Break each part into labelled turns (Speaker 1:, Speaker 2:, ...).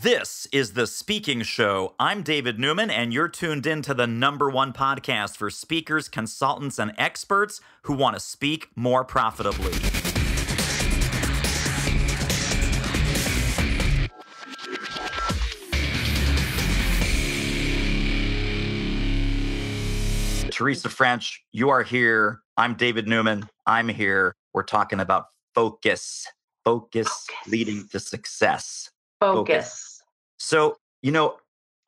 Speaker 1: This is The Speaking Show. I'm David Newman, and you're tuned in to the #1 podcast for speakers, consultants, and experts who want to speak more profitably. Theresa French, you are here. I'm David Newman. I'm here. We're talking about focus. Focus leading to success.
Speaker 2: Focus.
Speaker 1: So,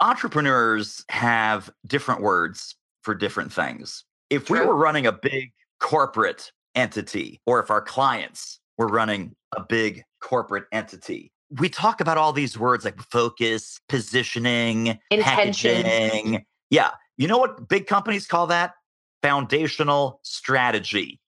Speaker 1: entrepreneurs have different words for different things. If we were running a big corporate entity, or if our clients were running a big corporate entity, we talk about all these words like focus, positioning,
Speaker 2: Intention.
Speaker 1: packaging. Yeah. You know what big companies call that? Foundational strategy.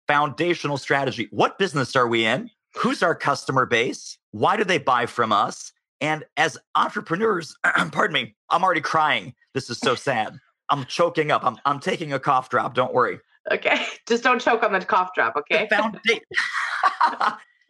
Speaker 1: Foundational strategy. What business are we in? Who's our customer base? Why do they buy from us? And as entrepreneurs, pardon me, I'm already crying. This is so sad. I'm choking up. I'm taking a cough drop. Don't worry.
Speaker 2: Okay. Just don't choke on the cough drop, okay?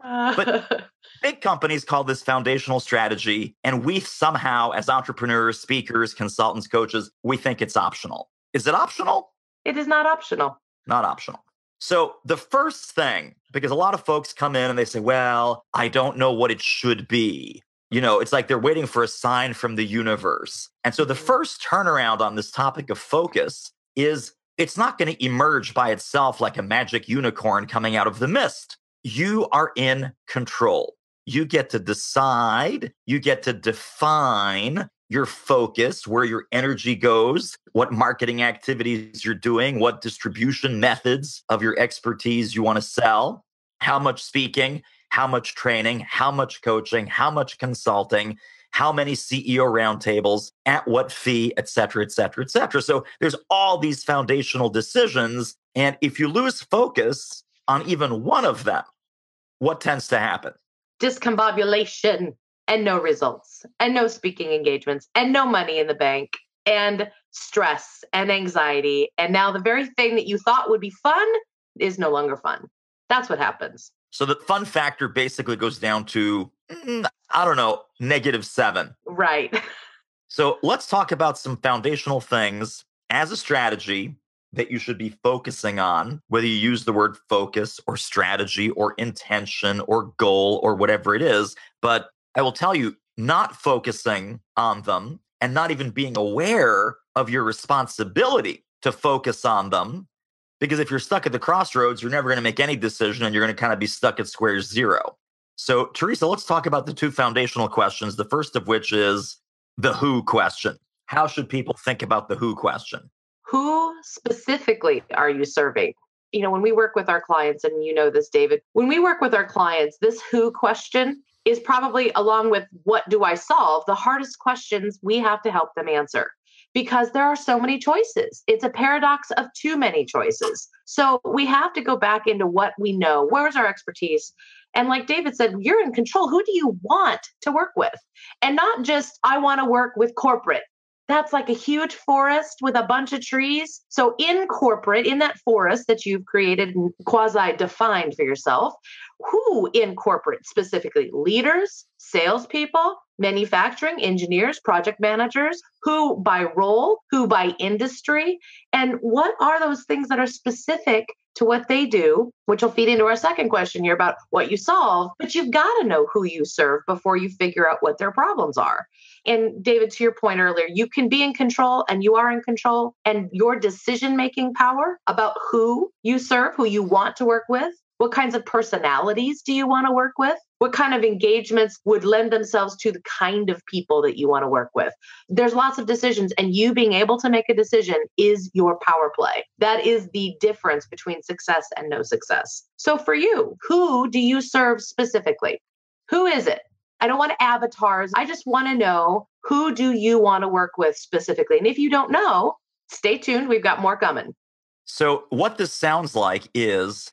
Speaker 1: But big companies call this foundational strategy. And we somehow, as entrepreneurs, speakers, consultants, coaches, we think it's optional. Is it optional?
Speaker 2: It is not optional.
Speaker 1: Not optional. So the first thing, because a lot of folks come in and they say, well, I don't know what it should be. It's like they're waiting for a sign from the universe. And so the first turnaround on this topic of focus is it's not going to emerge by itself like a magic unicorn coming out of the mist. You are in control. You get to decide, you get to define your focus, where your energy goes, what marketing activities you're doing, what distribution methods of your expertise you want to sell, how much speaking, how much training, how much coaching, how much consulting, how many CEO roundtables, at what fee, et cetera, et cetera, et cetera. So there's all these foundational decisions. And if you lose focus on even one of them, what tends to happen?
Speaker 2: Discombobulation and no results and no speaking engagements and no money in the bank and stress and anxiety. And now the very thing that you thought would be fun is no longer fun. That's what happens.
Speaker 1: So the fun factor basically goes down to, -7.
Speaker 2: Right.
Speaker 1: So let's talk about some foundational things as a strategy that you should be focusing on, whether you use the word focus or strategy or intention or goal or whatever it is. But I will tell you, not focusing on them and not even being aware of your responsibility to focus on them. Because if you're stuck at the crossroads, you're never going to make any decision and you're going to kind of be stuck at square zero. So, Theresa, let's talk about the two foundational questions. The first of which is the who question. How should people think about the who question?
Speaker 2: Who specifically are you serving? When we work with our clients, and you know this, David, when we work with our clients, this who question is probably, along with what do I solve, the hardest questions we have to help them answer. Because there are so many choices. It's a paradox of too many choices. So we have to go back into what we know. Where's our expertise? And like David said, you're in control. Who do you want to work with? And not just, I want to work with corporate. That's like a huge forest with a bunch of trees. So in corporate, in that forest that you've created and quasi-defined for yourself, who in corporate specifically? Leaders, salespeople, manufacturing, engineers, project managers, who by role, who by industry, and what are those things that are specific to what they do, which will feed into our second question here about what you solve. But you've got to know who you serve before you figure out what their problems are. And David, to your point earlier, you can be in control and you are in control, and your decision-making power about who you serve, who you want to work with, what kinds of personalities do you want to work with? What kind of engagements would lend themselves to the kind of people that you want to work with? There's lots of decisions, and you being able to make a decision is your power play. That is the difference between success and no success. So for you, who do you serve specifically? Who is it? I don't want avatars. I just want to know, who do you want to work with specifically? And if you don't know, stay tuned. We've got more coming.
Speaker 1: So what this sounds like is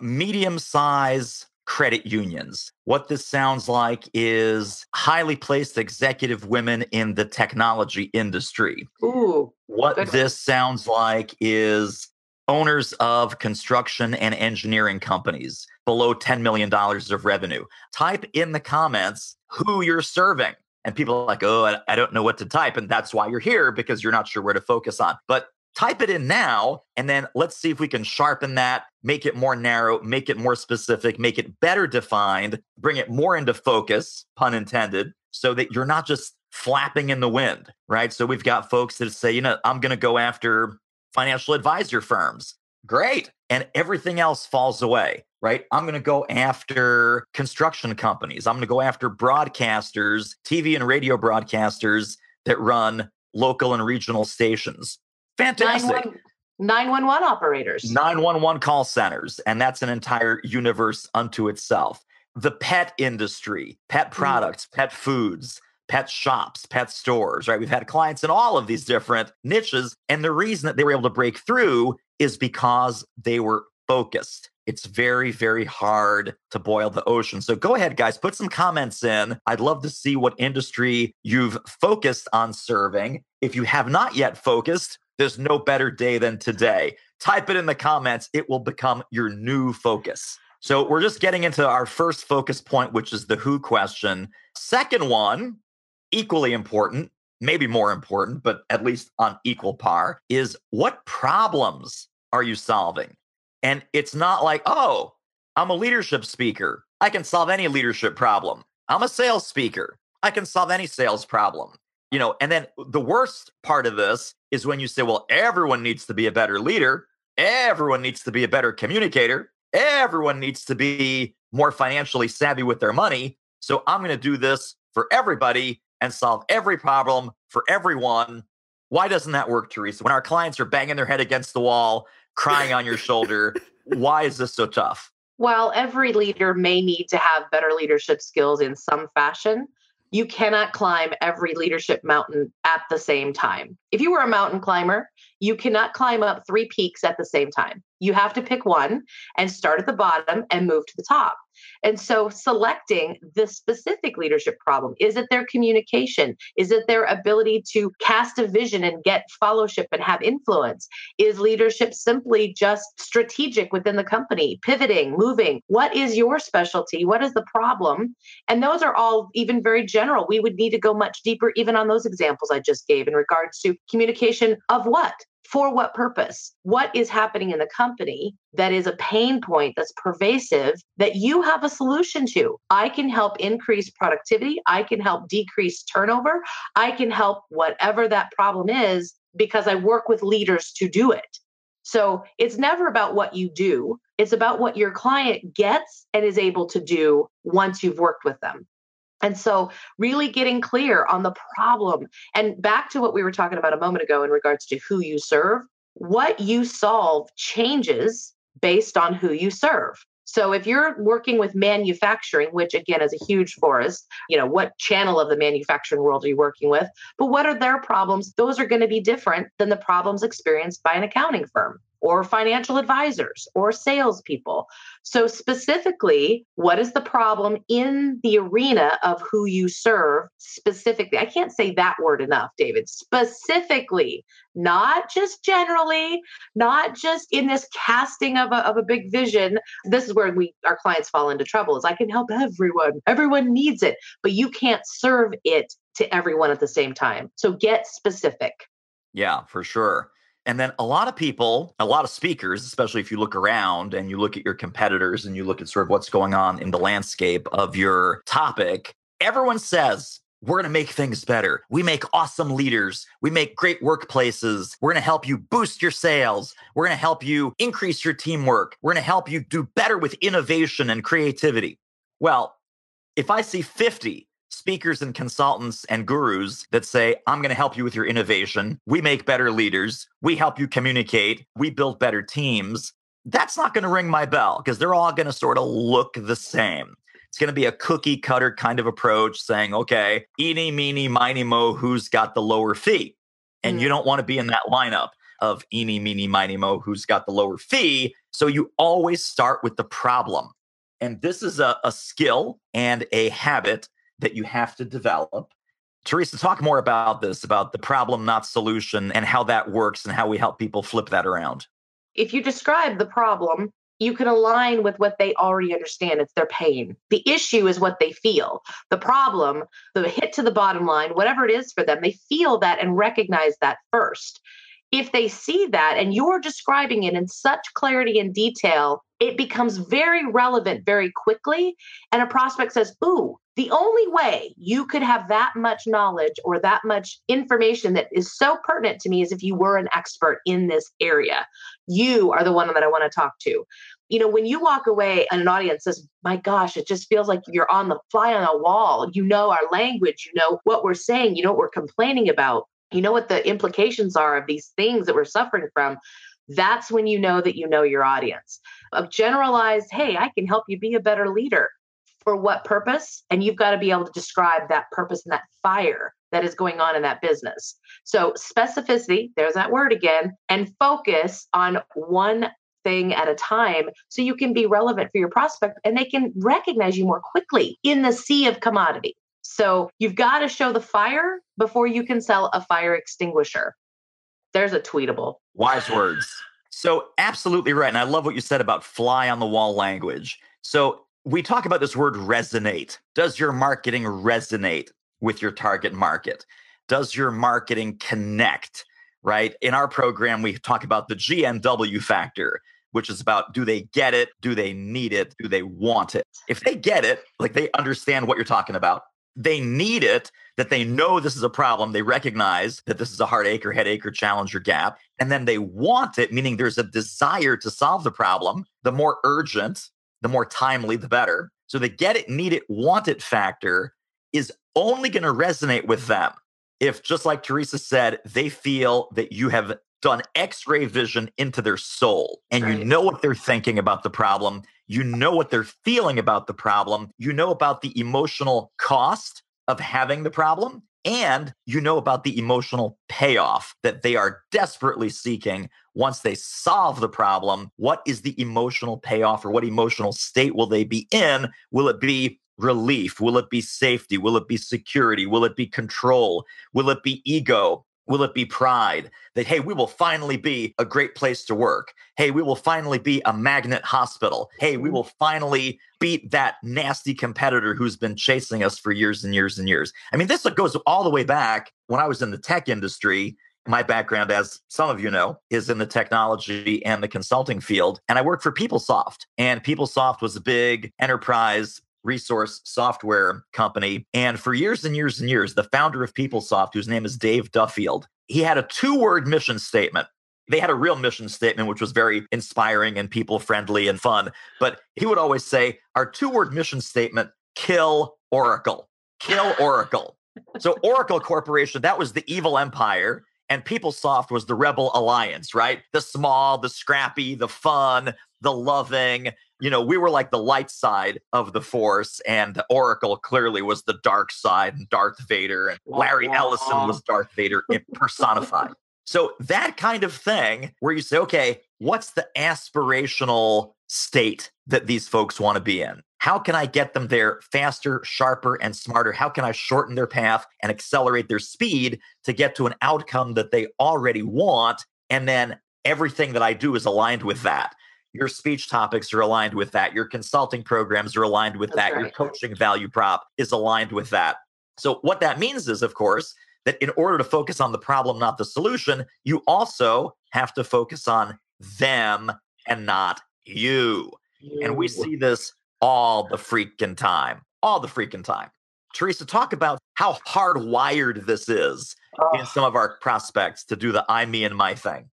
Speaker 1: medium-size credit unions. What this sounds like is highly placed executive women in the technology industry.
Speaker 2: Ooh.
Speaker 1: What this sounds like is owners of construction and engineering companies below $10 million of revenue. Type in the comments who you're serving. And people are like, oh, I don't know what to type. And that's why you're here, because you're not sure where to focus on. But type it in now, and then let's see if we can sharpen that, make it more narrow, make it more specific, make it better defined, bring it more into focus, pun intended, so that you're not just flapping in the wind, right? So we've got folks that say, I'm going to go after financial advisor firms. Great. And everything else falls away, right? I'm going to go after construction companies. I'm going to go after broadcasters, TV and radio broadcasters that run local and regional stations. Fantastic.
Speaker 2: 911 operators.
Speaker 1: 911 call centers. And that's an entire universe unto itself. The pet industry, pet products, pet foods, pet shops, pet stores, right? We've had clients in all of these different niches. And the reason that they were able to break through is because they were focused. It's very, very hard to boil the ocean. So go ahead, guys, put some comments in. I'd love to see what industry you've focused on serving. If you have not yet focused, there's no better day than today. Type it in the comments. It will become your new focus. So we're just getting into our first focus point, which is the who question. Second one, equally important, maybe more important, but at least on equal par, is what problems are you solving? And it's not like, oh, I'm a leadership speaker. I can solve any leadership problem. I'm a sales speaker. I can solve any sales problem. And then the worst part of this is when you say, well, everyone needs to be a better leader. Everyone needs to be a better communicator. Everyone needs to be more financially savvy with their money. So I'm going to do this for everybody and solve every problem for everyone. Why doesn't that work, Theresa? When our clients are banging their head against the wall, crying on your shoulder, why is this so tough?
Speaker 2: Well, every leader may need to have better leadership skills in some fashion. You cannot climb every leadership mountain at the same time. If you were a mountain climber, you cannot climb up 3 peaks at the same time. You have to pick one and start at the bottom and move to the top. And so selecting the specific leadership problem, is it their communication? Is it their ability to cast a vision and get fellowship and have influence? Is leadership simply just strategic within the company, pivoting, moving? What is your specialty? What is the problem? And those are all even very general. We would need to go much deeper even on those examples I just gave in regards to communication of what? For what purpose? What is happening in the company that is a pain point that's pervasive that you have a solution to? I can help increase productivity. I can help decrease turnover. I can help whatever that problem is because I work with leaders to do it. So it's never about what you do. It's about what your client gets and is able to do once you've worked with them. And so really getting clear on the problem, and back to what we were talking about a moment ago in regards to who you serve, what you solve changes based on who you serve. So if you're working with manufacturing, which again is a huge forest, what channel of the manufacturing world are you working with? But what are their problems? Those are going to be different than the problems experienced by an accounting firm or financial advisors or salespeople. So specifically, what is the problem in the arena of who you serve specifically? I can't say that word enough, David. Specifically, not just generally, not just in this casting of a big vision. This is where our clients fall into trouble is I can help everyone. Everyone needs it, but you can't serve it to everyone at the same time. So get specific.
Speaker 1: Yeah, for sure. And then a lot of people, a lot of speakers, especially if you look around and you look at your competitors and you look at sort of what's going on in the landscape of your topic, everyone says, we're going to make things better. We make awesome leaders. We make great workplaces. We're going to help you boost your sales. We're going to help you increase your teamwork. We're going to help you do better with innovation and creativity. Well, if I see 50 speakers and consultants and gurus that say, I'm going to help you with your innovation. We make better leaders. We help you communicate. We build better teams. That's not going to ring my bell because they're all going to sort of look the same. It's going to be a cookie cutter kind of approach saying, okay, eeny, meeny, miny, mo, who's got the lower fee? And you don't want to be in that lineup of eeny, meeny, miny, mo, who's got the lower fee. So you always start with the problem. And this is a skill and a habit that you have to develop. Theresa, talk more about this, about the problem, not solution, and how that works and how we help people flip that around.
Speaker 2: If you describe the problem, you can align with what they already understand. It's their pain. The issue is what they feel. The problem, the hit to the bottom line, whatever it is for them, they feel that and recognize that first. If they see that and you're describing it in such clarity and detail, it becomes very relevant very quickly. And a prospect says, ooh, the only way you could have that much knowledge or that much information that is so pertinent to me is if you were an expert in this area. You are the one that I want to talk to. When you walk away and an audience says, my gosh, it just feels like you're on the fly on a wall. You know our language, you know what we're saying, you know what we're complaining about. You know what the implications are of these things that we're suffering from. That's when you know that you know your audience. A generalized, hey, I can help you be a better leader. For what purpose? And you've got to be able to describe that purpose and that fire that is going on in that business. So specificity, there's that word again, and focus on one thing at a time so you can be relevant for your prospect and they can recognize you more quickly in the sea of commodity. So you've got to show the fire before you can sell a fire extinguisher. There's a tweetable.
Speaker 1: Wise words. So absolutely right. And I love what you said about fly on the wall language. So we talk about this word resonate. Does your marketing resonate with your target market? Does your marketing connect, right? In our program, we talk about the GNW factor, which is about, do they get it? Do they need it? Do they want it? If they get it, like they understand what you're talking about, they need it, that they know this is a problem. They recognize that this is a heartache or headache or challenge or gap. And then they want it, meaning there's a desire to solve the problem. The more urgent, the more timely, the better. So the get it, need it, want it factor is only going to resonate with them if, just like Theresa said, they feel that you have done X-ray vision into their soul and you know what they're thinking about the problem. You know what they're feeling about the problem. You know about the emotional cost of having the problem. And you know about the emotional payoff that they are desperately seeking once they solve the problem. What is the emotional payoff, or what emotional state will they be in? Will it be relief? Will it be safety? Will it be security? Will it be control? Will it be ego? Will it be pride? That, hey, we will finally be a great place to work. Hey, we will finally be a magnet hospital. Hey, we will finally beat that nasty competitor who's been chasing us for years and years and years. I mean, this goes all the way back when I was in the tech industry. My background, as some of you know, is in the technology and the consulting field. And I worked for PeopleSoft. And PeopleSoft was a big enterprise resource software company. And for years and years and years, the founder of PeopleSoft, whose name is Dave Duffield, he had a 2-word mission statement. They had a real mission statement, which was very inspiring and people-friendly and fun. But he would always say, our 2-word mission statement, kill Oracle. Kill Oracle. So Oracle Corporation, that was the evil empire. And PeopleSoft was the rebel alliance, right? The small, the scrappy, the fun, the loving. We were like the light side of the force, and Oracle clearly was the dark side, and Darth Vader, and Larry Ellison was Darth Vader personified. So that kind of thing where you say, okay, what's the aspirational state that these folks want to be in? How can I get them there faster, sharper, and smarter? How can I shorten their path and accelerate their speed to get to an outcome that they already want? And then everything that I do is aligned with that. Your speech topics are aligned with that. Your consulting programs are aligned with that. Your coaching value prop is aligned with that. So what that means is, of course, that in order to focus on the problem, not the solution, you also have to focus on them and not you. And we see this all the freaking time. Theresa, talk about how hardwired this is in some of our prospects to do the I, me, and my thing.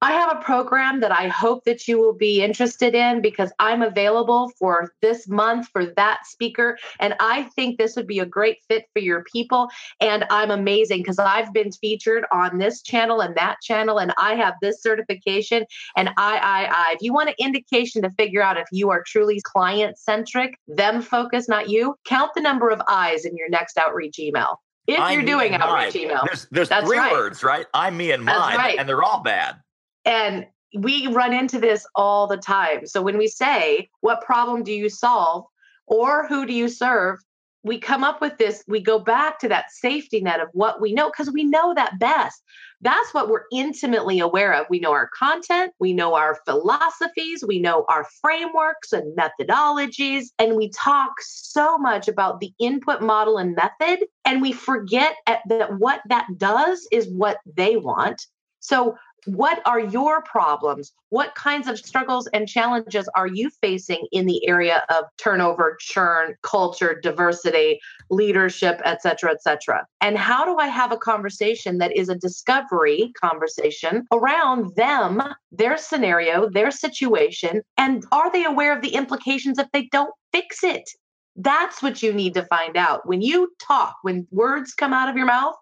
Speaker 2: I have a program that I hope that you will be interested in because I'm available for this month for that speaker. And I think this would be a great fit for your people. And I'm amazing because I've been featured on this channel and that channel, and I have this certification. And if you want an indication to figure out if you are truly client-centric, them focused, not you, count the number of I's in your next outreach email. If you're doing outreach email.
Speaker 1: There's 3 words, right? I, me, and mine, and they're all bad.
Speaker 2: And we run into this all the time. So when we say, what problem do you solve or who do you serve? we come up with this, we go back to that safety net of what we know, because we know that best. That's what we're intimately aware of. We know our content, we know our philosophies, we know our frameworks and methodologies, and we talk so much about the input model and method, and we forget that what that does is what they want. So what are your problems? What kinds of struggles and challenges are you facing in the area of turnover, churn, culture, diversity, leadership, et cetera, et cetera? And how do I have a conversation that is a discovery conversation around them, their scenario, their situation, and are they aware of the implications if they don't fix it? That's what you need to find out. When you talk, when words come out of your mouth,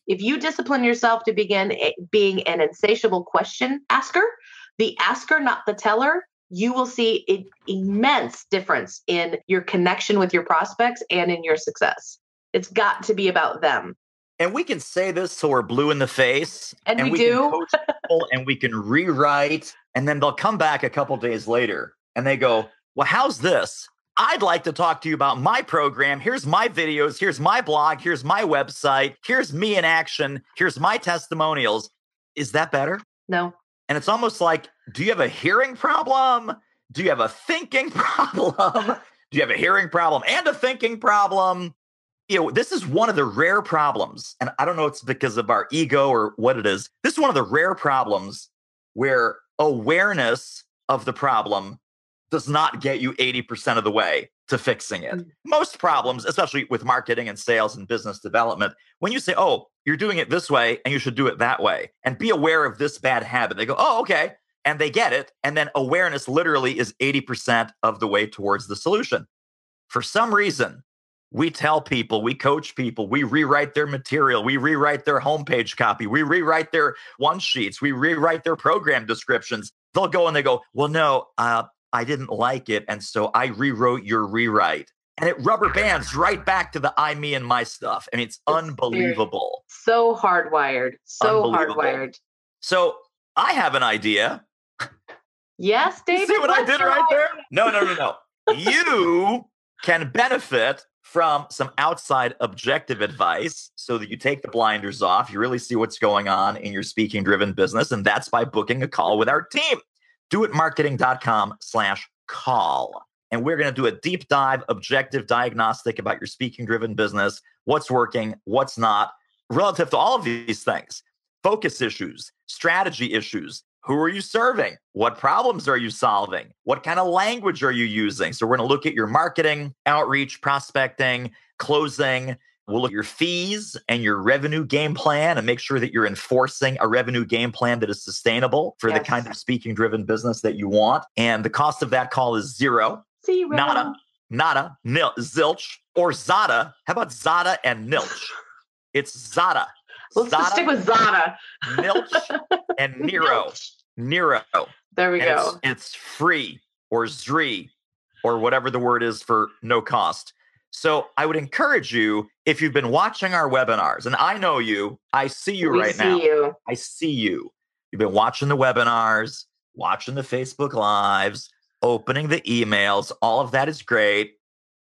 Speaker 2: if you discipline yourself to begin being an insatiable question asker, the asker, not the teller, you will see an immense difference in your connection with your prospects and in your success. It's got to be about them.
Speaker 1: And we can say this till we're blue in the face.
Speaker 2: And we
Speaker 1: can
Speaker 2: do.
Speaker 1: coach people and we can rewrite. And then they'll come back a couple days later and they go, well, how's this? I'd like to talk to you about my program. Here's my videos. Here's my blog. Here's my website. Here's me in action. Here's my testimonials. Is that better?
Speaker 2: No.
Speaker 1: And it's almost like, do you have a hearing problem? Do you have a thinking problem? Do you have a hearing problem and a thinking problem? This is one of the rare problems. And I don't know if it's because of our ego or what it is. This is one of the rare problems where awareness of the problem does not get you 80% of the way to fixing it. Most problems, especially with marketing and sales and business development, when you say, oh, you're doing it this way and you should do it that way, and be aware of this bad habit, they go, oh, okay. And they get it. And then awareness literally is 80% of the way towards the solution. For some reason, we tell people, we coach people, we rewrite their material, we rewrite their homepage copy, we rewrite their one sheets, we rewrite their program descriptions. They'll go and they go, well, no, I didn't like it. And so I rewrote your rewrite. And it rubber bands right back to the I, me, and my stuff. I mean, it's unbelievable.
Speaker 2: So hardwired. So hardwired.
Speaker 1: So I have an idea.
Speaker 2: Yes, David.
Speaker 1: See what I did right there? No. You can benefit from some outside objective advice so that you take the blinders off. You really see what's going on in your speaking-driven business. And that's by booking a call with our team. doitmarketing.com/call. And we're going to do a deep dive, objective diagnostic about your speaking-driven business, what's working, what's not, relative to all of these things. Focus issues, strategy issues. Who are you serving? What problems are you solving? What kind of language are you using? So we're going to look at your marketing, outreach, prospecting, closing. We'll look at your fees and your revenue game plan and make sure that you're enforcing a revenue game plan that is sustainable for the kind of speaking-driven business that you want. And the cost of that call is zero. Nada, nil, zilch, or Zada. How about Zada and Nilch? It's Zada.
Speaker 2: Let's just stick with Zada.
Speaker 1: Nilch and Nero. Nero.
Speaker 2: There we go.
Speaker 1: It's free or Zri or whatever the word is for no cost. So I would encourage you, if you've been watching our webinars, and I know you, I see you right now. I see you. You've been watching the webinars, watching the Facebook Lives, opening the emails. All of that is great.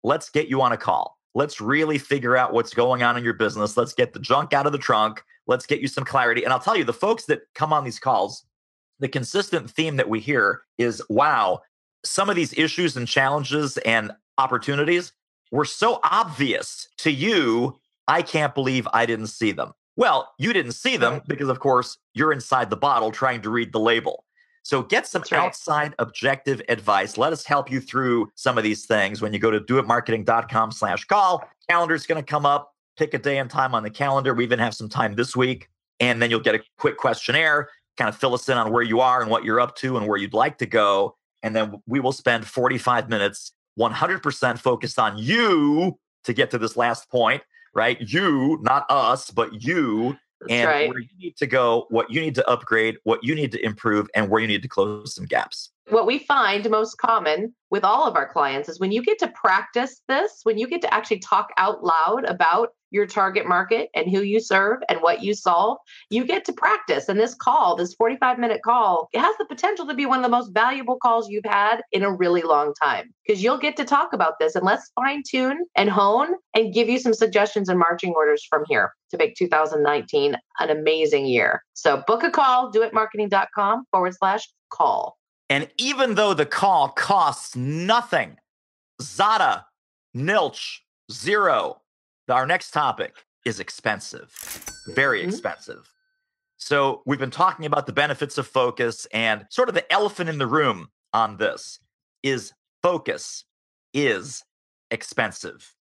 Speaker 1: Let's get you on a call. Let's really figure out what's going on in your business. Let's get the junk out of the trunk. Let's get you some clarity. And I'll tell you, the folks that come on these calls, the consistent theme that we hear is, wow, some of these issues and challenges and opportunities were so obvious to you, I can't believe I didn't see them. Well, you didn't see them because, of course, you're inside the bottle trying to read the label. So get some outside objective advice. Let us help you through some of these things. When you go to doitmarketing.com/call, calendar's going to come up. Pick a day and time on the calendar. We even have some time this week. And then you'll get a quick questionnaire, kind of fill us in on where you are and what you're up to and where you'd like to go. And then we will spend 45 minutes 100% focused on you to get to this last point, right? You, not us, but you. Where you need to go, what you need to upgrade, what you need to improve, and where you need to close some gaps.
Speaker 2: What we find most common with all of our clients is when you get to practice this, when you get to actually talk out loud about your target market and who you serve and what you solve, you get to practice. And this call, this 45-minute call, it has the potential to be one of the most valuable calls you've had in a really long time, because you'll get to talk about this, and let's fine tune and hone and give you some suggestions and marching orders from here to make 2019 an amazing year. So book a call, doitmarketing.com/call.
Speaker 1: And even though the call costs nothing, Zada, nilch, zero, our next topic is expensive, very expensive. So we've been talking about the benefits of focus, and sort of the elephant in the room on this is focus is expensive.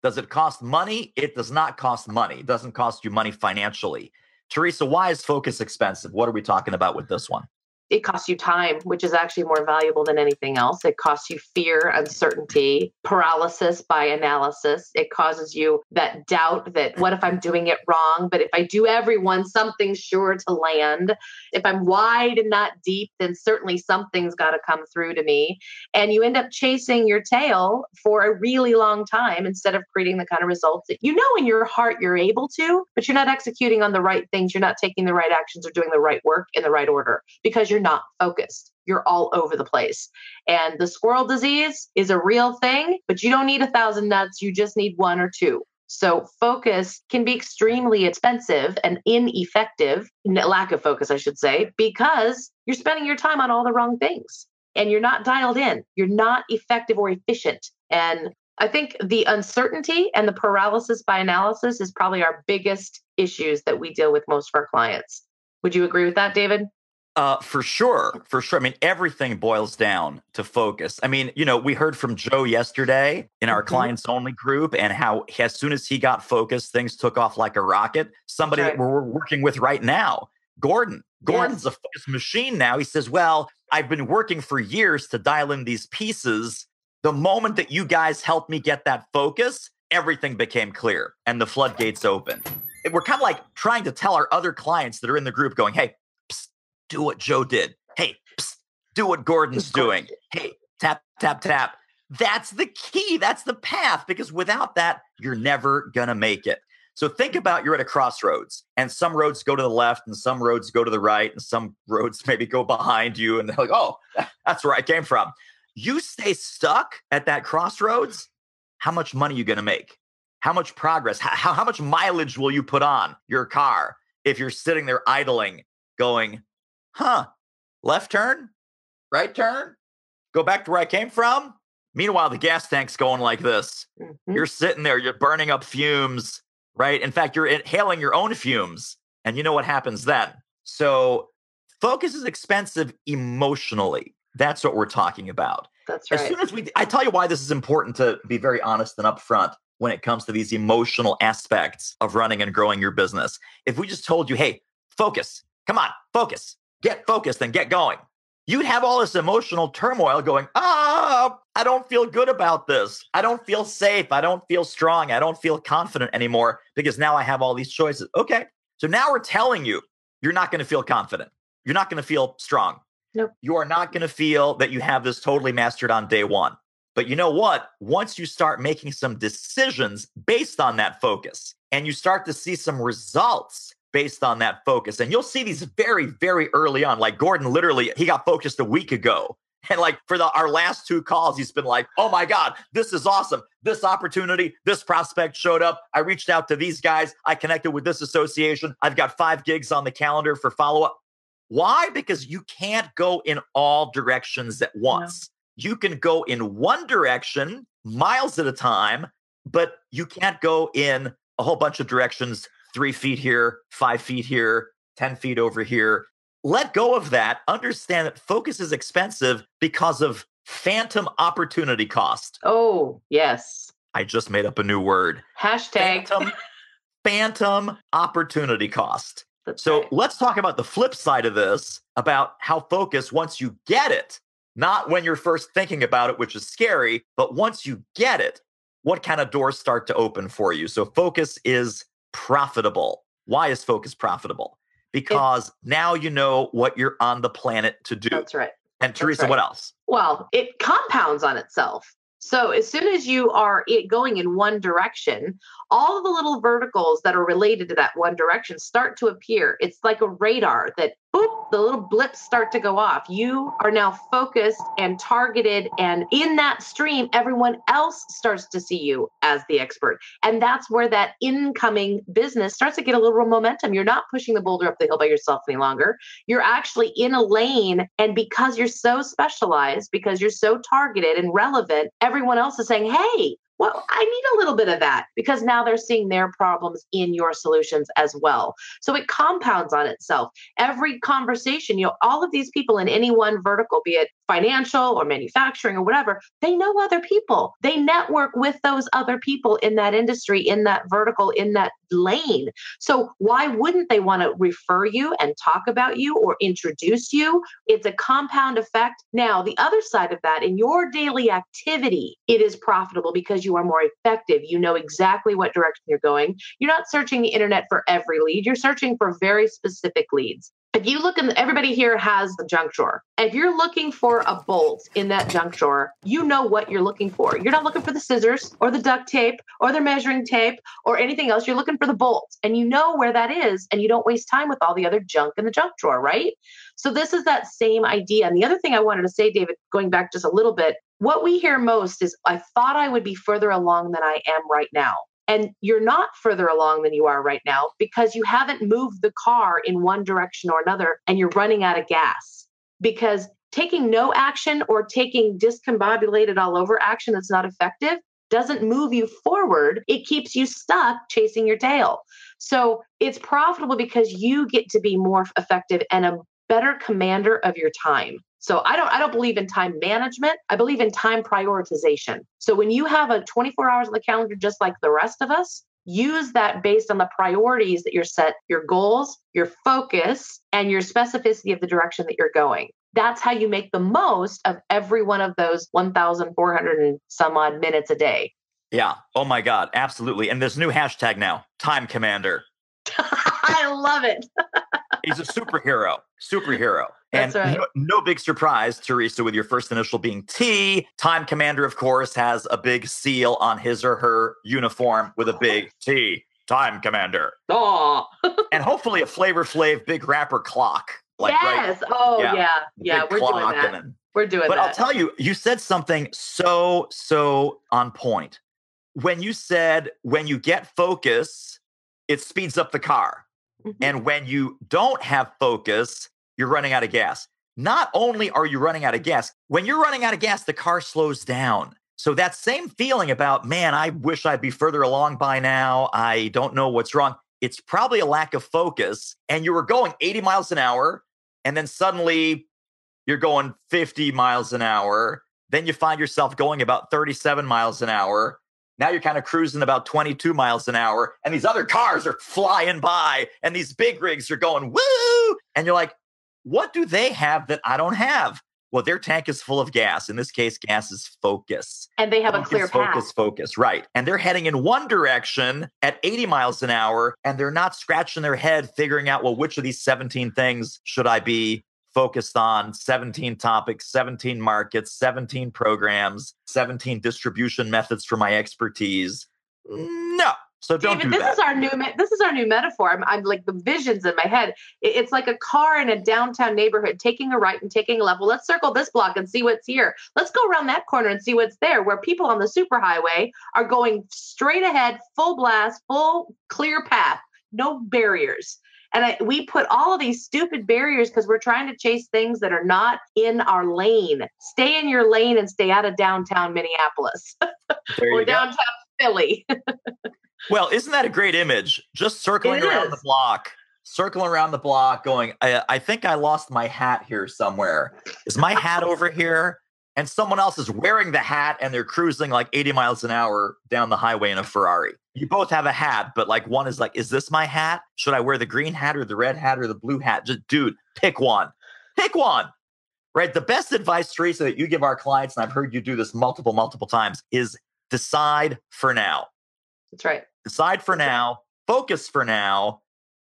Speaker 1: Does it cost money? It does not cost money. It doesn't cost you money financially. Theresa, why is focus expensive? What are we talking about with this one?
Speaker 2: It costs you time, which is actually more valuable than anything else. It costs you fear, uncertainty, paralysis by analysis. It causes you that doubt that what if I'm doing it wrong? But if I do everyone, something's sure to land. If I'm wide and not deep, then certainly something's got to come through to me. And you end up chasing your tail for a really long time instead of creating the kind of results that you know in your heart you're able to, but you're not executing on the right things. You're not taking the right actions or doing the right work in the right order because you're not focused. You're all over the place. And the squirrel disease is a real thing, but you don't need 1,000 nuts. You just need 1 or 2. So focus can be extremely expensive and ineffective, lack of focus, I should say, because you're spending your time on all the wrong things and you're not dialed in. You're not effective or efficient. And I think the uncertainty and the paralysis by analysis is probably our biggest issues that we deal with most of our clients. Would you agree with that, David?
Speaker 1: For sure. For sure. I mean, everything boils down to focus. I mean, we heard from Joe yesterday in our clients only group, and how as soon as he got focused, things took off like a rocket. Somebody that we're working with right now, Gordon's a focus machine now. He says, well, I've been working for years to dial in these pieces. The moment that you guys helped me get that focus, everything became clear and the floodgates opened. We're kind of like trying to tell our other clients that are in the group going, hey, do what Joe did. Hey, do what Gordon's doing. Hey, tap, tap, tap. That's the key. That's the path, because without that, you're never going to make it. So think about, you're at a crossroads, and some roads go to the left and some roads go to the right, and some roads maybe go behind you, and they're like, oh, that's where I came from. You stay stuck at that crossroads, how much money are you going to make? How much progress? How much mileage will you put on your car if you're sitting there idling going, left turn, right turn, go back to where I came from? Meanwhile, the gas tank's going like this. You're sitting there, you're burning up fumes, right? In fact, you're inhaling your own fumes. And you know what happens then? So focus is expensive emotionally. That's what we're talking about.
Speaker 2: That's right.
Speaker 1: As soon as I tell you why this is important to be very honest and upfront when it comes to these emotional aspects of running and growing your business. If we just told you, hey, focus, come on, focus. Get focused and get going, you'd have all this emotional turmoil going, I don't feel good about this. I don't feel safe. I don't feel strong. I don't feel confident anymore because now I have all these choices. Okay. So now we're telling you, you're not going to feel confident. You're not going to feel strong.
Speaker 2: Nope.
Speaker 1: You are not going to feel that you have this totally mastered on day one. But you know what? Once you start making some decisions based on that focus, and you start to see some results based on that focus. And you'll see these very, very early on. Like Gordon, literally, he got focused a week ago. And like for our last 2 calls, he's been like, oh my God, this is awesome. This opportunity, this prospect showed up. I reached out to these guys. I connected with this association. I've got 5 gigs on the calendar for follow-up. Why? Because you can't go in all directions at once. No. You can go in one direction, miles at a time, but you can't go in a whole bunch of directions, 3 feet here, 5 feet here, 10 feet over here. Let go of that. Understand that focus is expensive because of phantom opportunity cost.
Speaker 2: Oh, yes.
Speaker 1: I just made up a new word.
Speaker 2: Hashtag.
Speaker 1: Phantom opportunity cost.
Speaker 2: That's
Speaker 1: so
Speaker 2: right.
Speaker 1: Let's talk about the flip side of this, about how focus, once you get it, not when you're first thinking about it, which is scary, but once you get it, what kind of doors start to open for you? So focus is profitable. Why is focus profitable? Because now you know what you're on the planet to do.
Speaker 2: That's right.
Speaker 1: And Theresa, what else?
Speaker 2: Well, it compounds on itself. So as soon as you are going in one direction, all of the little verticals that are related to that one direction start to appear. It's like a radar that boop, the little blips start to go off. You are now focused and targeted, and in that stream, everyone else starts to see you as the expert. And that's where that incoming business starts to get a little momentum. You're not pushing the boulder up the hill by yourself any longer. You're actually in a lane. And because you're so specialized, because you're so targeted and relevant, everyone else is saying, hey, well, I need a little bit of that, because now they're seeing their problems in your solutions as well. So it compounds on itself. Every conversation, all of these people in any one vertical, be it financial or manufacturing or whatever, they know other people. They network with those other people in that industry, in that vertical, in that lane. So why wouldn't they want to refer you and talk about you or introduce you? It's a compound effect. Now, the other side of that, in your daily activity, it is profitable because you are more effective. You know exactly what direction you're going. You're not searching the internet for every lead. You're searching for very specific leads. If you look everybody here has the junk drawer. If you're looking for a bolt in that junk drawer, you know what you're looking for. You're not looking for the scissors or the duct tape or the measuring tape or anything else. You're looking for the bolt, and you know where that is, and you don't waste time with all the other junk in the junk drawer, right? So this is that same idea. And the other thing I wanted to say, David, going back just a little bit, what we hear most is, I thought I would be further along than I am right now. And you're not further along than you are right now because you haven't moved the car in one direction or another, and you're running out of gas. Because taking no action or taking discombobulated all over action that's not effective doesn't move you forward. It keeps you stuck chasing your tail. So it's profitable because you get to be more effective and a better commander of your time. So I don't believe in time management. I believe in time prioritization. So when you have a 24 hours on the calendar, just like the rest of us, use that based on the priorities that you're set, your goals, your focus, and your specificity of the direction that you're going. That's how you make the most of every one of those 1,400 and some odd minutes a day.
Speaker 1: Yeah. Oh my God. Absolutely. And there's a new hashtag now, Time Commander.
Speaker 2: I love it.
Speaker 1: He's a superhero.
Speaker 2: That's
Speaker 1: And
Speaker 2: right.
Speaker 1: no big surprise, Theresa, with your first initial being T. Time Commander, of course, has a big seal on his or her uniform with a big T. Time Commander.
Speaker 2: Oh.
Speaker 1: And hopefully a Flavor Flav big rapper clock.
Speaker 2: Yes. Oh, yeah. Yeah.
Speaker 1: Big
Speaker 2: We're doing
Speaker 1: clock.
Speaker 2: that. We're doing
Speaker 1: But
Speaker 2: that.
Speaker 1: I'll tell you, you said something so on point. When you said, when you get focus, it speeds up the car.
Speaker 2: Mhm.
Speaker 1: And when you don't have focus, you're running out of gas. Not only are you running out of gas, when you're running out of gas, the car slows down. So that same feeling about, man, I wish I'd be further along by now. I don't know what's wrong. It's probably a lack of focus. And you were going 80 miles an hour, and then suddenly you're going 50 miles an hour. Then you find yourself going about 37 miles an hour. Now you're kind of cruising about 22 miles an hour, and these other cars are flying by, and these big rigs are going, woo! And you're like, what do they have that I don't have? Well, their tank is full of gas. In this case, gas is focus.
Speaker 2: And they have a clear path.
Speaker 1: Focus, right. And they're heading in one direction at 80 miles an hour, and they're not scratching their head figuring out, well, which of these 17 things should I be focused on? 17 topics, 17 markets, 17 programs, 17 distribution methods for my expertise. No. So don't
Speaker 2: David,
Speaker 1: do that.
Speaker 2: This is our new metaphor. I'm like the visions in my head. It's like a car in a downtown neighborhood taking a right and taking a left. Well, let's circle this block and see what's here. Let's go around that corner and see what's there. Where people on the superhighway are going straight ahead, full blast, full clear path, no barriers. And we put all of these stupid barriers because we're trying to chase things that are not in our lane. Stay in your lane and stay out of downtown Minneapolis or downtown Philly.
Speaker 1: Well, isn't that a great image? Just circling around the block, going, I think I lost my hat here somewhere. Is my hat over here? And someone else is wearing the hat, and they're cruising like 80 miles an hour down the highway in a Ferrari. You both have a hat, but like one is like, is this my hat? Should I wear the green hat or the red hat or the blue hat? Just, dude, pick one. Pick one. Right? The best advice, Theresa, that you give our clients, and I've heard you do this multiple times, is decide for now.
Speaker 2: That's right.
Speaker 1: Decide for now, focus for now,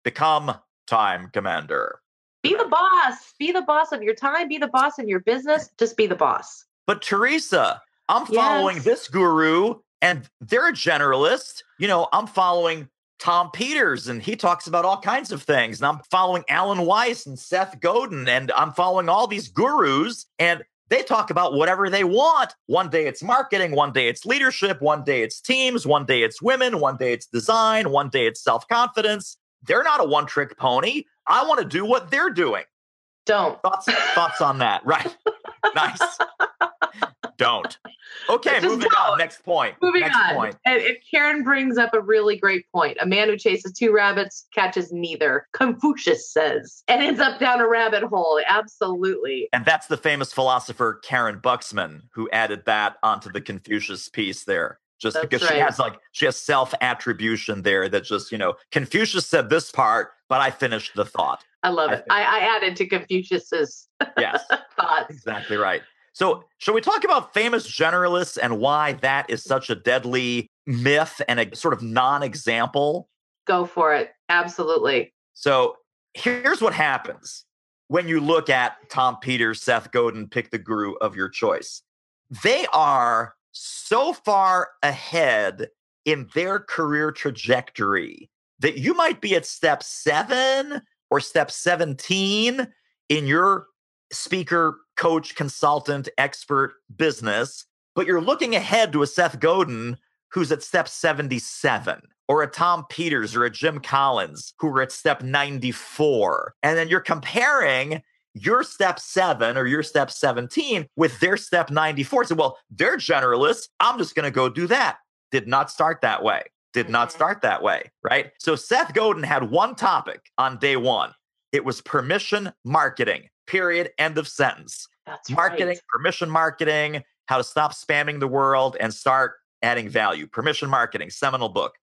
Speaker 1: become time commander.
Speaker 2: Be the boss. Be the boss of your time. Be the boss of your business. Just be the boss.
Speaker 1: But Theresa, I'm following
Speaker 2: Yes.
Speaker 1: this guru and they're a generalist. I'm following Tom Peters and he talks about all kinds of things. And I'm following Alan Weiss and Seth Godin and I'm following all these gurus and they talk about whatever they want. One day it's marketing, one day it's leadership, one day it's teams, one day it's women, one day it's design, one day it's self-confidence. They're not a one-trick pony. I want to do what they're doing.
Speaker 2: Don't.
Speaker 1: Thoughts on that? Right. Nice. Don't. Okay,
Speaker 2: Just
Speaker 1: moving on. Next point.
Speaker 2: Moving
Speaker 1: Next
Speaker 2: on.
Speaker 1: point.
Speaker 2: And Karen brings up a really great point. A man who chases two rabbits catches neither, Confucius says, and ends up down a rabbit hole. Absolutely.
Speaker 1: And that's the famous philosopher Karen Buxman who added that onto the Confucius piece there. Just
Speaker 2: That's
Speaker 1: because
Speaker 2: right.
Speaker 1: she has self-attribution there that just, Confucius said this part, but I finished the thought.
Speaker 2: I love it. I added to Confucius's
Speaker 1: Yes,
Speaker 2: thoughts.
Speaker 1: exactly right. So shall we talk about famous generalists and why that is such a deadly myth and a sort of non-example?
Speaker 2: Go for it. Absolutely.
Speaker 1: So here's what happens when you look at Tom Peters, Seth Godin, pick the guru of your choice. They are so far ahead in their career trajectory that you might be at step 7 or step 17 in your speaker, coach, consultant, expert business, but you're looking ahead to a Seth Godin who's at step 77, or a Tom Peters or a Jim Collins who are at step 94. And then you're comparing your step 7 or your step 17 with their step 94. So, well, they're generalists. I'm just going to go do that. Did not start that way. Did not start that way, right? So Seth Godin had one topic on day 1. It was permission marketing, period, end of sentence.
Speaker 2: That's
Speaker 1: marketing,
Speaker 2: right.
Speaker 1: Permission marketing, how to stop spamming the world and start adding value. Permission marketing, seminal book.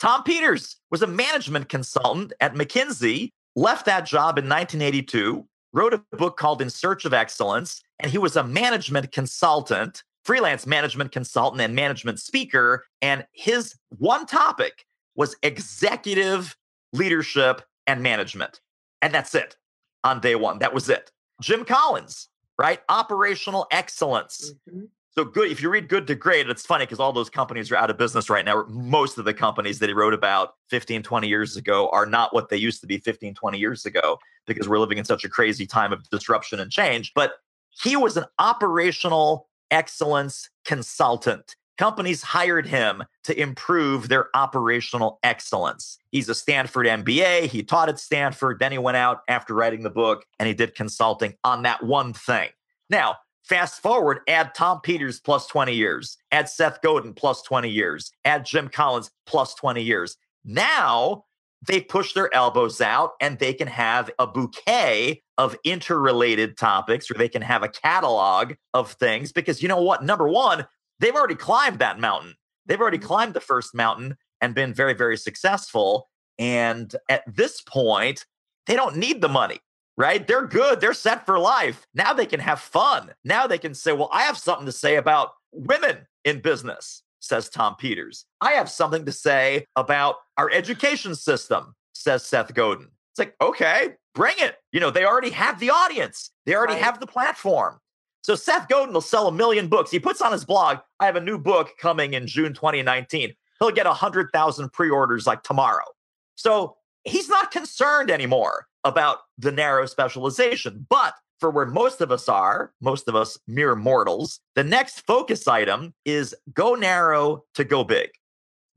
Speaker 1: Tom Peters was a management consultant at McKinsey, left that job in 1982, wrote a book called In Search of Excellence, and he was a management consultant, freelance management consultant and management speaker. And his one topic was executive leadership and management. And that's it on day 1. That was it. Jim Collins, right? Operational excellence.
Speaker 2: Mm-hmm.
Speaker 1: So good. If you read Good to Great, it's funny because all those companies are out of business right now. Most of the companies that he wrote about 15, 20 years ago are not what they used to be 15, 20 years ago because we're living in such a crazy time of disruption and change. But he was an operational excellence consultant. Companies hired him to improve their operational excellence. He's a Stanford MBA. He taught at Stanford. Then he went out after writing the book and he did consulting on that one thing. Now, fast forward, add Tom Peters plus 20 years, add Seth Godin plus 20 years, add Jim Collins plus 20 years. Now they push their elbows out and they can have a bouquet of interrelated topics, or they can have a catalog of things because you know what? Number one, they've already climbed that mountain. They've already climbed the first mountain and been very, very successful. And at this point, they don't need the money. Right? They're good. They're set for life. Now they can have fun. Now they can say, well, I have something to say about women in business, says Tom Peters. I have something to say about our education system, says Seth Godin. It's like, okay, bring it. They already have the audience. They already have the platform. So Seth Godin will sell 1 million books. He puts on his blog, I have a new book coming in June 2019. He'll get 100,000 pre-orders like tomorrow. So he's not concerned anymore about the narrow specialization. But for where most of us are, most of us mere mortals, the next focus item is go narrow to go big.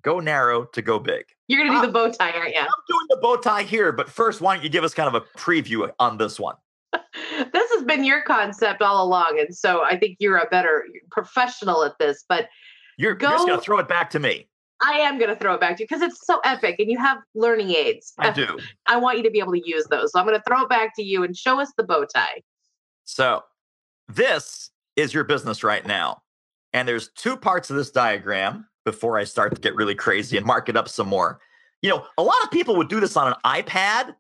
Speaker 1: Go narrow to go big.
Speaker 2: You're going to do the bow tie, aren't you?
Speaker 1: I'm doing the bow tie here, but first, why don't you give us kind of a preview on this one?
Speaker 2: This has been your concept all along. And so I think you're a better professional at this, but
Speaker 1: you're just going to throw it back to me.
Speaker 2: I am going to throw it back to you because it's so epic and you have learning aids.
Speaker 1: I do.
Speaker 2: I want you to be able to use those. So I'm going to throw it back to you and show us the bow tie. So
Speaker 1: this is your business right now. And there's 2 parts of this diagram before I start to get really crazy and mark it up some more. A lot of people would do this on an iPad.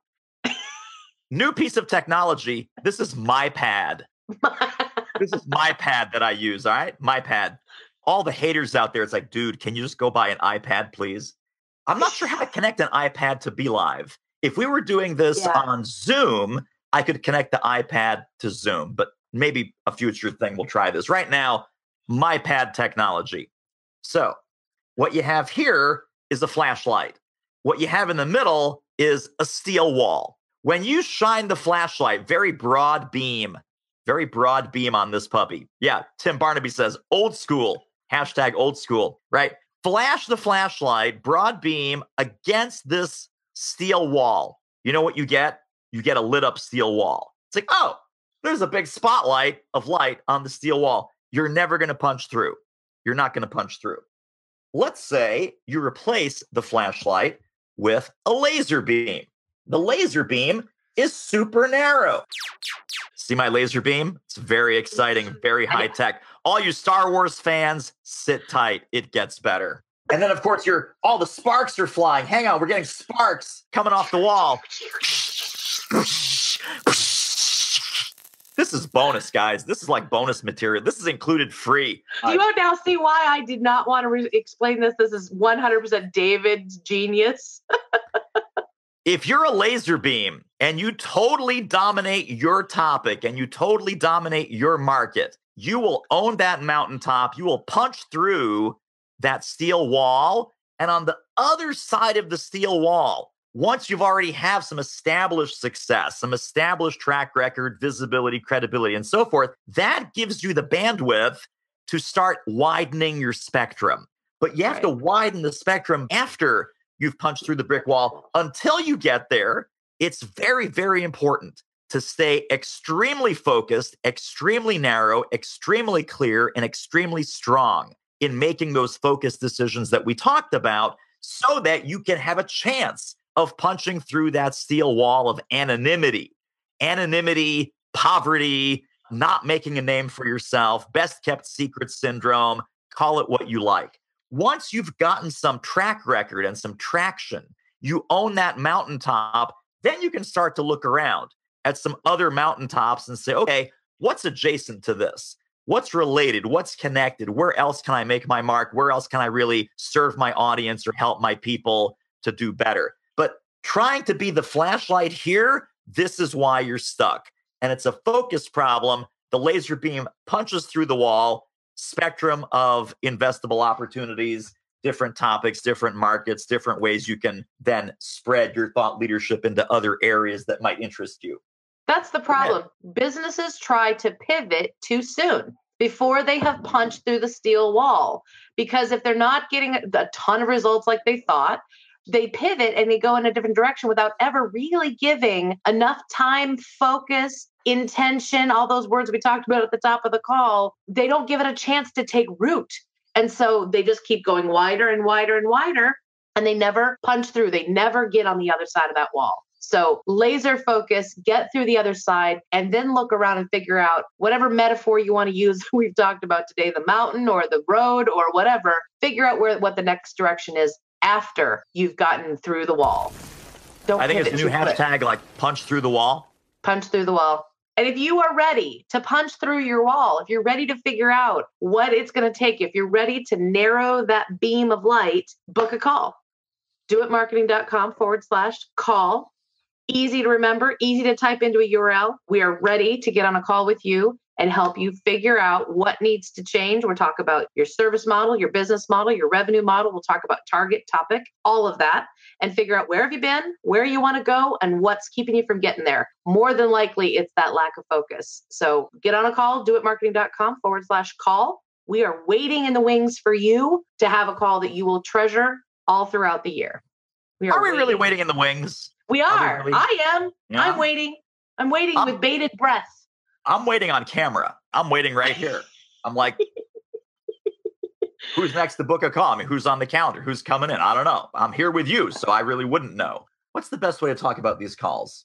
Speaker 1: New piece of technology. This is my pad. This is my pad that I use. All right. My pad. All the haters out there, it's like, dude, can you just go buy an iPad, please? I'm not sure how to connect an iPad to BeLive. If we were doing this on Zoom, I could connect the iPad to Zoom, but maybe a future thing we'll try this. Right now, MyPad technology. So what you have here is a flashlight. What you have in the middle is a steel wall. When you shine the flashlight, very broad beam on this puppy. Yeah, Tim Barnaby says old school, hashtag old school, right? Flash the flashlight, broad beam against this steel wall. You know what you get? You get a lit up steel wall. It's like, oh, there's a big spotlight of light on the steel wall. You're never going to punch through. You're not going to punch through. Let's say you replace the flashlight with a laser beam. The laser beam is super narrow. See my laser beam? It's very exciting, very high tech. All you Star Wars fans, sit tight. It gets better. And then, of course, all the sparks are flying. Hang on, we're getting sparks coming off the wall. This is bonus, guys. This is like bonus material. This is included free.
Speaker 2: Do you now see why I did not want to explain this? This is 100% David's genius.
Speaker 1: If you're a laser beam and you totally dominate your topic and you totally dominate your market, you will own that mountaintop. You will punch through that steel wall. And on the other side of the steel wall, once you've already have some established success, some established track record, visibility, credibility, and so forth, that gives you the bandwidth to start widening your spectrum. But you have to widen the spectrum after you've punched through the brick wall. Until you get there, it's very, very important to stay extremely focused, extremely narrow, extremely clear, and extremely strong in making those focused decisions that we talked about so that you can have a chance of punching through that steel wall of anonymity, poverty, not making a name for yourself, best kept secret syndrome, call it what you like. Once you've gotten some track record and some traction, you own that mountaintop, then you can start to look around at some other mountaintops and say, okay, what's adjacent to this? What's related? What's connected? Where else can I make my mark? Where else can I really serve my audience or help my people to do better? But trying to be the flashlight here, this is why you're stuck. And it's a focus problem. The laser beam punches through the wall, spectrum of investable opportunities, different topics, different markets, different ways you can then spread your thought leadership into other areas that might interest you.
Speaker 2: That's the problem. Businesses try to pivot too soon before they have punched through the steel wall. Because if they're not getting a ton of results like they thought, they pivot and they go in a different direction without ever really giving enough time, focus, intention, all those words we talked about at the top of the call. They don't give it a chance to take root. And so they just keep going wider and wider and wider, and they never punch through. They never get on the other side of that wall. So laser focus, get through the other side, and then look around and figure out whatever metaphor you want to use. We've talked about today, the mountain or the road or whatever, figure out what the next direction is after you've gotten through the wall.
Speaker 1: I think it's a new hashtag, like punch through the wall.
Speaker 2: Punch through the wall. And if you are ready to punch through your wall, if you're ready to figure out what it's going to take, if you're ready to narrow that beam of light, book a call. doitmarketing.com/call. Easy to remember, easy to type into a URL. We are ready to get on a call with you and help you figure out what needs to change. We'll talk about your service model, your business model, your revenue model. We'll talk about target, topic, all of that, and figure out where have you been, where you want to go, and what's keeping you from getting there. More than likely, it's that lack of focus. So get on a call, doitmarketing.com/call. We are waiting in the wings for you to have a call that you will treasure all throughout the year.
Speaker 1: Are we really waiting in the wings?
Speaker 2: We are.
Speaker 1: Really?
Speaker 2: I am. Yeah. I'm waiting with bated breath.
Speaker 1: I'm waiting on camera. I'm waiting right here. I'm like, who's next to book a call? I mean, who's on the calendar? Who's coming in? I don't know. I'm here with you, so I really wouldn't know. What's the best way to talk about these calls?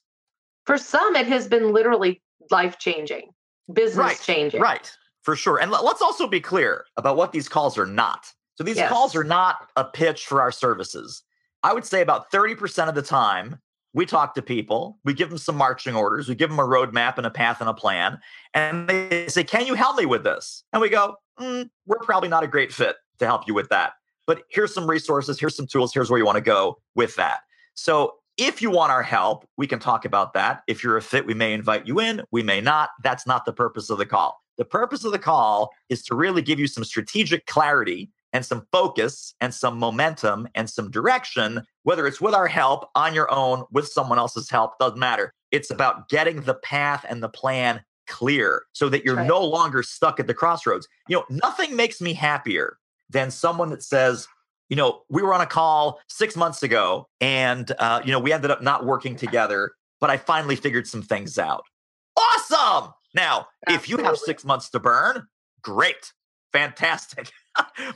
Speaker 2: For some, it has been literally life-changing, business-changing.
Speaker 1: Right, for sure. And let's also be clear about what these calls are not. So these calls are not a pitch for our services. I would say about 30% of the time, we talk to people, we give them some marching orders, we give them a roadmap and a path and a plan, and they say, can you help me with this? And we go, we're probably not a great fit to help you with that. But here's some resources, here's some tools, here's where you want to go with that. So If you want our help, we can talk about that. If you're a fit, we may invite you in. We may not. That's not the purpose of the call. The purpose of the call is to really give you some strategic clarity and some focus and some momentum and some direction, whether it's with our help, on your own, with someone else's help, doesn't matter. It's about getting the path and the plan clear so that you're no longer stuck at the crossroads. Nothing makes me happier than someone that says, we were on a call 6 months ago and, we ended up not working together, but I finally figured some things out. Awesome. Now, if you have 6 months to burn, great, fantastic.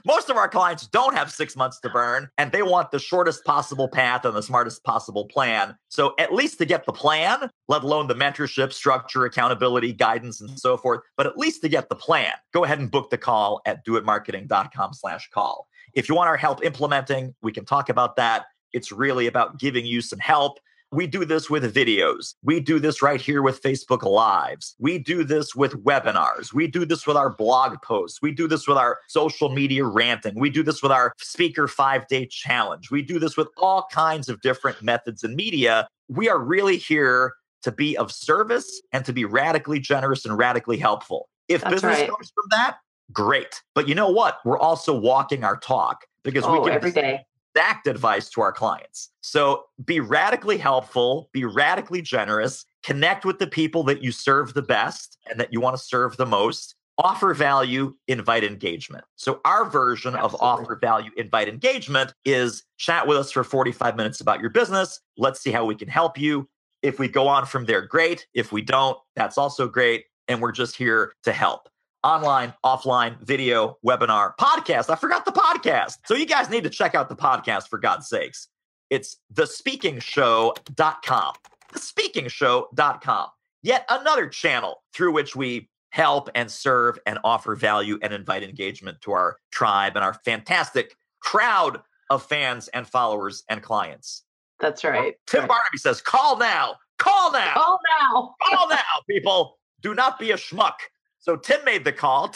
Speaker 1: Most of our clients don't have 6 months to burn, and they want the shortest possible path and the smartest possible plan. So at least to get the plan, let alone the mentorship, structure, accountability, guidance, and so forth, but at least to get the plan, go ahead and book the call at doitmarketing.com/call. If you want our help implementing, we can talk about that. It's really about giving you some help. We do this with videos. We do this right here with Facebook Lives. We do this with webinars. We do this with our blog posts. We do this with our social media ranting. We do this with our speaker 5-day challenge. We do this with all kinds of different methods and media. We are really here to be of service and to be radically generous and radically helpful. If business comes from that, great. But you know what? We're also walking our talk because we give
Speaker 2: every day
Speaker 1: exact advice to our clients. So be radically helpful, be radically generous, connect with the people that you serve the best and that you want to serve the most, offer value, invite engagement. So our version of offer value, invite engagement is chat with us for 45 minutes about your business. Let's see how we can help you. If we go on from there, great. If we don't, that's also great. And we're just here to help. Online, offline, video, webinar, podcast. I forgot the podcast. So you guys need to check out the podcast for God's sakes. It's thespeakingshow.com. Thespeakingshow.com. Yet another channel through which we help and serve and offer value and invite engagement to our tribe and our fantastic crowd of fans and followers and clients.
Speaker 2: That's right.
Speaker 1: Tim Barnaby says, call now. Call now.
Speaker 2: Call now.
Speaker 1: Call now, people. Do not be a schmuck. So Tim made the call.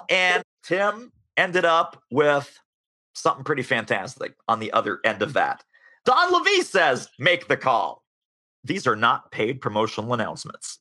Speaker 1: And Tim ended up with something pretty fantastic on the other end of that. Don Levy says, make the call. These are not paid promotional announcements.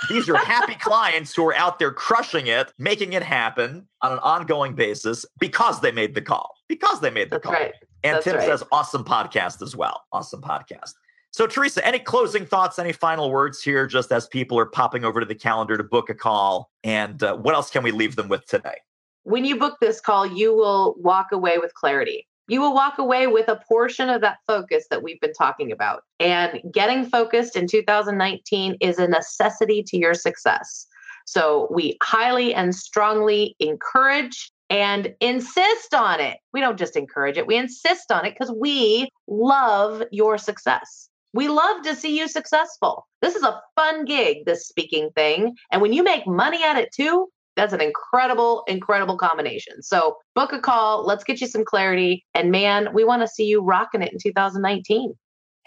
Speaker 1: These are happy clients who are out there crushing it, making it happen on an ongoing basis because they made the call. That's
Speaker 2: right.
Speaker 1: And Tim says, awesome podcast as well. Awesome podcast. So, Theresa, any closing thoughts, any final words here, just as people are popping over to the calendar to book a call? And what else can we leave them with today?
Speaker 2: When you book this call, you will walk away with clarity. You will walk away with a portion of that focus that we've been talking about. And getting focused in 2019 is a necessity to your success. So we highly and strongly encourage and insist on it. We don't just encourage it, we insist on it because we love your success. We love to see you successful. This is a fun gig, this speaking thing. And when you make money at it too, that's an incredible, incredible combination. So book a call. Let's get you some clarity. And man, we want to see you rocking it in 2019.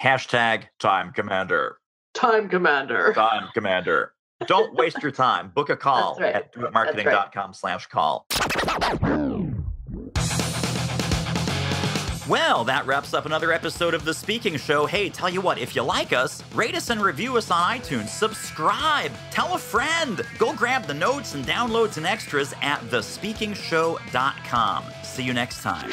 Speaker 1: Hashtag Time Commander.
Speaker 2: Time Commander.
Speaker 1: Time Commander. Don't waste your time. Book a call at doitmarketing.com/call. Well, that wraps up another episode of The Speaking Show. Hey, tell you what, if you like us, rate us and review us on iTunes. Subscribe. Tell a friend. Go grab the notes and downloads and extras at thespeakingshow.com. See you next time.